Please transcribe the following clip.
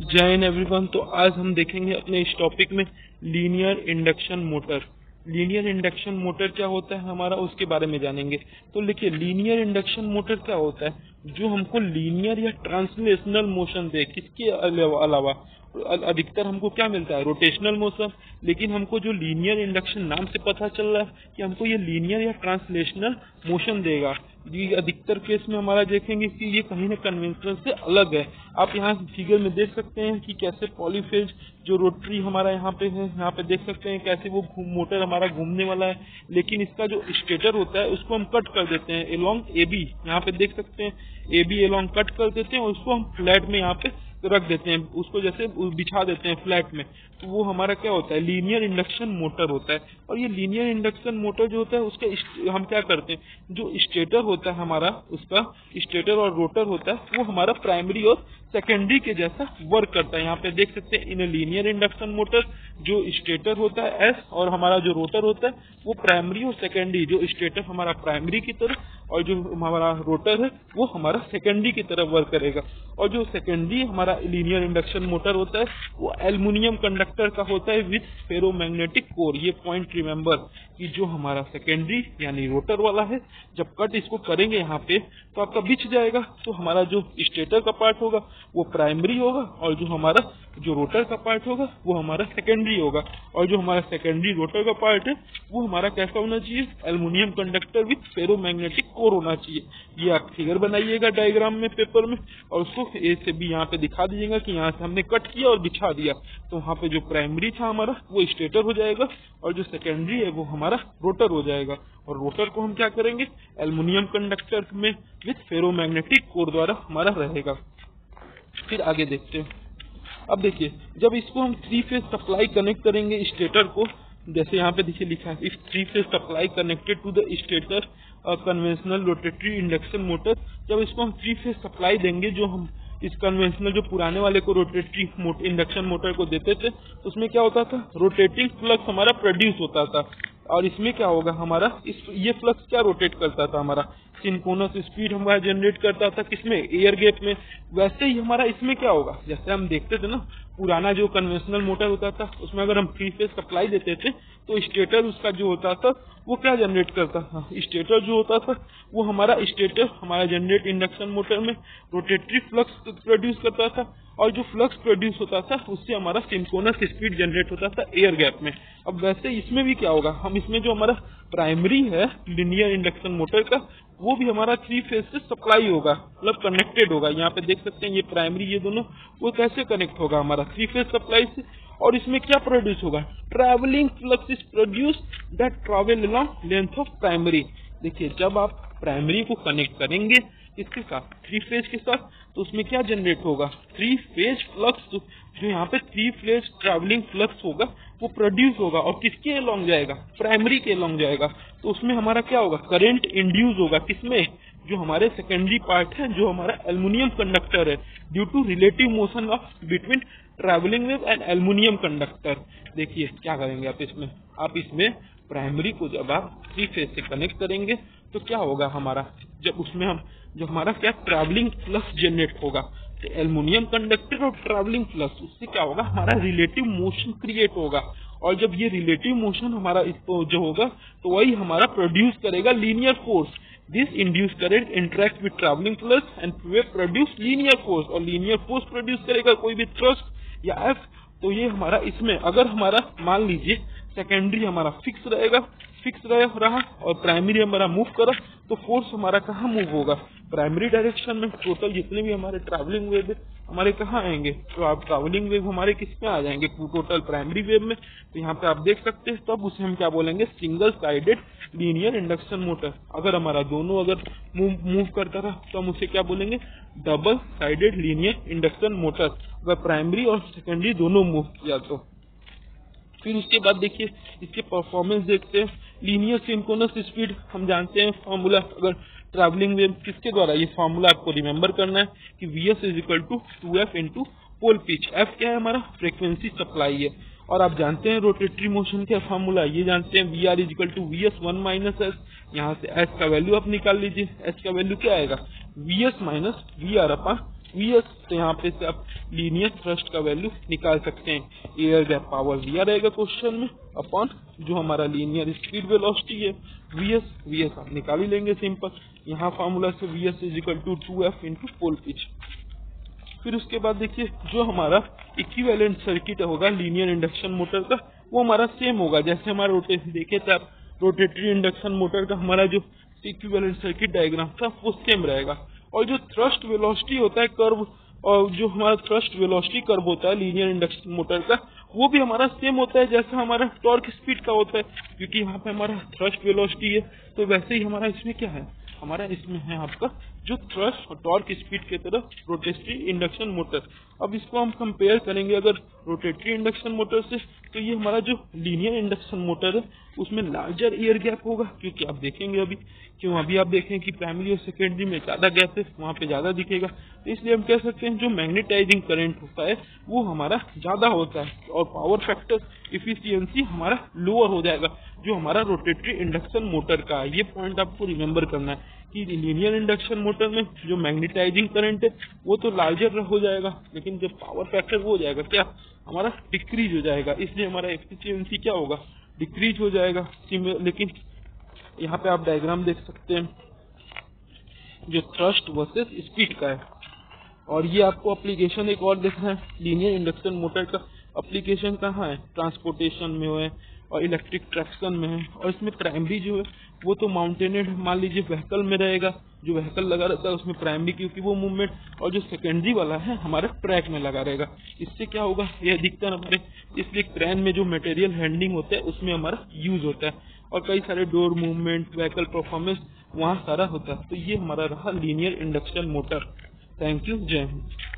जय हिंद एवरीवन। तो आज हम देखेंगे अपने इस टॉपिक में linear induction motor. Linear induction motor क्या होता है हमारा, उसके बारे में जानेंगे। तो देखिए, लीनियर इंडक्शन मोटर क्या होता है, जो हमको लीनियर या ट्रांसलेशनल मोशन दे। किसके अलावा अधिकतर हमको क्या मिलता है, रोटेशनल मोशन। लेकिन हमको जो लीनियर इंडक्शन नाम से पता चल रहा है कि हमको ये लीनियर या ट्रांसलेशनल मोशन देगा। ये अधिकतर केस में हमारा देखेंगे कि ये कहीं ना कन्वेंशनल से अलग है। आप यहाँ फिगर में देख सकते हैं कि कैसे पॉलीफेज जो रोटरी हमारा यहाँ पे है, यहाँ पे देख सकते हैं कैसे वो मोटर हमारा घूमने वाला है। लेकिन इसका जो स्टेटर होता है उसको हम कट कर देते हैं एलोंग AB। यहाँ पे देख सकते हैं AB एलोंग कट कर देते हैं और उसको हम फ्लैट में यहाँ पे रख देते हैं, उसको जैसे बिछा देते हैं फ्लैट में। तो वो हमारा क्या होता है, लीनियर इंडक्शन मोटर होता है। और ये लीनियर इंडक्शन मोटर जो होता है उसका हम क्या करते हैं, जो स्टेटर होता है हमारा, उसका स्टेटर और रोटर होता है वो हमारा प्राइमरी और सेकेंडरी के जैसा वर्क करता है। यहाँ पे देख सकते हैं इन लीनियर इंडक्शन मोटर जो स्टेटर होता है S और हमारा जो रोटर होता है वो प्राइमरी और सेकेंडरी, जो स्टेटर हमारा प्राइमरी की तरफ और जो हमारा रोटर है वो हमारा सेकेंडरी की तरफ वर्क करेगा। और जो सेकेंडरी हमारा लीनियर इंडक्शन मोटर होता है वो एल्युमिनियम कंडक्टर का होता है विद फेरोमैग्नेटिक कोर। ये पॉइंट रिमेंबर कि जो हमारा सेकेंडरी यानी रोटर वाला है, जब कट इसको करेंगे यहाँ पे तो आपका बिछ जाएगा। तो हमारा जो स्टेटर का पार्ट होगा वो प्राइमरी होगा और जो हमारा जो रोटर का पार्ट होगा वो हमारा सेकेंडरी होगा। और जो हमारा सेकेंडरी रोटर का पार्ट है वो हमारा कैसा होना चाहिए, aluminium conductor with ferromagnetic core होना चाहिए। ये आप फिगर बनाइएगा डायग्राम में पेपर में और उसको A से B यहाँ पे दिखा दीजिएगा कि यहाँ से हमने कट किया और बिछा दिया। तो वहाँ पे जो प्राइमरी था हमारा वो स्टेटर हो जाएगा और जो सेकेंडरी है वो हमारा रोटर हो जाएगा। और रोटर को हम क्या करेंगे, एल्युमिनियम कंडक्टर में विद फेरोमैग्नेटिक कोर द्वारा हमारा रहेगा। फिर आगे देखते हैं। अब देखिए, जब इसको हम 3 फेज सप्लाई कनेक्ट करेंगे स्टेटर को, जैसे यहाँ पे देखिए लिखा है, if 3 phase supply connected to the stator conventional rotary induction motor. जब इसको हम 3 फेज सप्लाई देंगे, जो हम इस कन्वेंशनल जो पुराने वाले को रोटेटरी इंडक्शन मोटर को देते थे, तो उसमें क्या होता था, रोटेटिंग फ्लक्स हमारा प्रोड्यूस होता था। और इसमें क्या होगा हमारा, ये फ्लक्स क्या रोटेट करता था, हमारा सिंक्रोनस स्पीड हमारा जनरेट करता था किसमें, एयर गैप में। वैसे ही हमारा इसमें क्या होगा, जैसे हम देखते थे ना पुराना जो कन्वेंशनल मोटर होता था उसमें अगर हम 3 फेज सप्लाई देते थे तो स्टेटर उसका जो होता था वो क्या जनरेट करता था, स्टेटर जो होता था वो हमारा स्टेटर हमारा जनरेट इंडक्शन मोटर में रोटेटरी फ्लक्स प्रोड्यूस करता था। और जो फ्लक्स प्रोड्यूस होता था उससे हमारा सिंक्रोनस स्पीड जनरेट होता था एयर गैप में। अब वैसे इसमें भी क्या होगा, हम इसमें जो हमारा प्राइमरी है लीनियर इंडक्शन मोटर का वो भी हमारा 3 फेज से सप्लाई होगा, मतलब कनेक्टेड होगा। यहाँ पे देख सकते हैं ये प्राइमरी, ये दोनों वो कैसे कनेक्ट होगा हमारा 3 फेज सप्लाई से। और इसमें क्या प्रोड्यूस होगा, travelling flux is produce that travel along length of primary. देखिए, जब आप प्राइमरी को कनेक्ट करेंगे इसके साथ 3 फेज के साथ, तो उसमें क्या जनरेट होगा, 3 फेज फ्लक्स। जो यहाँ पे 3 फेज ट्रैवलिंग फ्लक्स होगा वो प्रोड्यूस होगा और किसके अलोंग जाएगा, प्राइमरी के अलोंग जाएगा। तो उसमें हमारा क्या होगा, करंट इंड्यूस होगा किसमें, जो हमारे सेकेंडरी पार्ट है, जो हमारा एल्युमिनियम कंडक्टर है, due to relative motion of between travelling wave and aluminium conductor. देखिए क्या करेंगे आप इसमें प्राइमरी को जब आप 3 फेज से कनेक्ट करेंगे तो क्या होगा हमारा, जब उसमें हम जो हमारा क्या ट्रैवलिंग फ्लक्स जनरेट होगा, तो एल्युमिनियम कंडक्टर और ट्रैवलिंग फ्लक्स, उससे क्या होगा हमारा रिलेटिव मोशन क्रिएट होगा। और जब ये रिलेटिव मोशन हमारा जो होगा तो वही हमारा प्रोड्यूस करेगा linear force. This induce current interact with travelling flux and produce linear force. और लीनियर फोर्स प्रोड्यूस करेगा कोई भी थ्रस्ट या एफ। तो ये हमारा इसमें अगर हमारा मान लीजिए सेकेंडरी हमारा फिक्स रहा और प्राइमरी हमारा मूव करा, तो फोर्स हमारा कहाँ मूव होगा, प्राइमरी डायरेक्शन में। टोटल जितने भी हमारे ट्रैवलिंग वेव हमारे कहाँ आएंगे, तो आप ट्रैवलिंग वेव हमारे किस में आ जाएंगे, टोटल प्राइमरी वेव में। तो यहाँ पे आप देख सकते हैं, तब उसे हम क्या बोलेंगे, single sided linear induction motor. अगर हमारा दोनों अगर मूव करता रहा तो हम उसे क्या बोलेंगे, double sided linear induction motor, अगर प्राइमरी और सेकेंडरी दोनों मूव किया तो। फिर उसके बाद देखिए इसके परफॉर्मेंस देखते हैं। लीनियर सिंक्रोनस स्पीड हम जानते हैं फार्मूला, अगर ट्रैवलिंग वेव किसके द्वारा, ये फार्मूला आपको रिमेंबर करना है कि Vs is equal to 2f into pole pitch. f क्या है हमारा, फ्रीक्वेंसी सप्लाई है। और आप जानते हैं रोटेटरी मोशन का फार्मूला, ये जानते हैं Vr is equal to Vs 1 minus s। यहाँ से s का वैल्यू आप निकाल लीजिए, s का वैल्यू क्या आएगा, Vs minus Vr upon Vs, तो यहाँ पे से आप लीनियर थ्रस्ट का वैल्यू निकाल सकते हैं। एयर गैप पावर V रहेगा क्वेश्चन में अपॉन जो हमारा लीनियर स्पीड वेलोसिटी है Vs आप निकाल ही लेंगे सिंपल। यहाँ फार्मूला से Vs is equal to 2F into pole pitch. फिर उसके बाद देखिए जो हमारा इक्विवेलेंट सर्किट होगा लीनियर इंडक्शन मोटर का, वो हमारा सेम होगा जैसे हमारा रोटेशन देखे थे आप, रोटेटरी इंडक्शन मोटर का हमारा जो इक्विवेलेंट सर्किट डायग्राम था वो सेम रहेगा। और जो थ्रस्ट वेलोसिटी होता है कर्व, और जो हमारा थ्रस्ट वेलोसिटी कर्व होता है लीनियर इंडक्शन मोटर का, वो भी हमारा सेम होता है जैसा हमारा टॉर्क स्पीड का होता है, क्योंकि यहाँ पे हमारा थ्रस्ट वेलोसिटी है। तो वैसे ही हमारा इसमें क्या है, हमारा इसमें है आपका जो थ्रस्ट और टॉर्क स्पीड की तरफ रोटेटरी इंडक्शन मोटर। अब इसको हम कंपेयर करेंगे अगर रोटेटरी इंडक्शन मोटर से, तो ये हमारा जो लीनियर इंडक्शन मोटर है उसमें लार्जर एयर गैप होगा, क्योंकि आप देखेंगे अभी आप देखें कि प्राइमरी और सेकेंडरी में ज्यादा गैप है, वहाँ पे ज्यादा दिखेगा। तो इसलिए हम कह सकते हैं जो मैग्नेटाइजिंग करंट होता है वो हमारा ज्यादा होता है और पावर फैक्टर इफिशियंसी हमारा लोअर हो जाएगा जो हमारा रोटेटरी इंडक्शन मोटर का है। ये पॉइंट आपको रिमेम्बर करना है कि लीनियर इंडक्शन मोटर में जो मैग्नेटाइजिंग करंट है वो तो लार्जर हो जाएगा, लेकिन जो पावर फैक्टर वो हो जाएगा क्या, हमारा डिक्रीज हो जाएगा। इसलिए हमारा एफिशिएंसी क्या होगा, डिक्रीज हो जाएगा। लेकिन यहाँ पे आप डायग्राम देख सकते हैं जो थ्रस्ट वर्सेस स्पीड का है। और ये आपको एप्लीकेशन एक और देखना है, लीनियर इंडक्शन मोटर का एप्लीकेशन कहाँ है, ट्रांसपोर्टेशन में है और इलेक्ट्रिक ट्रैक्शन में है। और इसमें प्राइमरी जो है वो तो माउंटेनेड मान लीजिए व्हीकल में रहेगा, जो व्हीकल लगा रहता है उसमें प्राइमरी क्योंकि वो मूवमेंट, और जो सेकेंडरी वाला है हमारे ट्रैक में लगा रहेगा। इससे क्या होगा, ये अधिकतर हमारे इसलिए क्रेन में जो मटेरियल हैंडलिंग होता है उसमें हमारा यूज होता है, और कई सारे डोर मूवमेंट, व्हीकल परफॉर्मेंस वहाँ सारा होता है। तो ये हमारा रहा linear induction motor. Thank you, जय हिंद।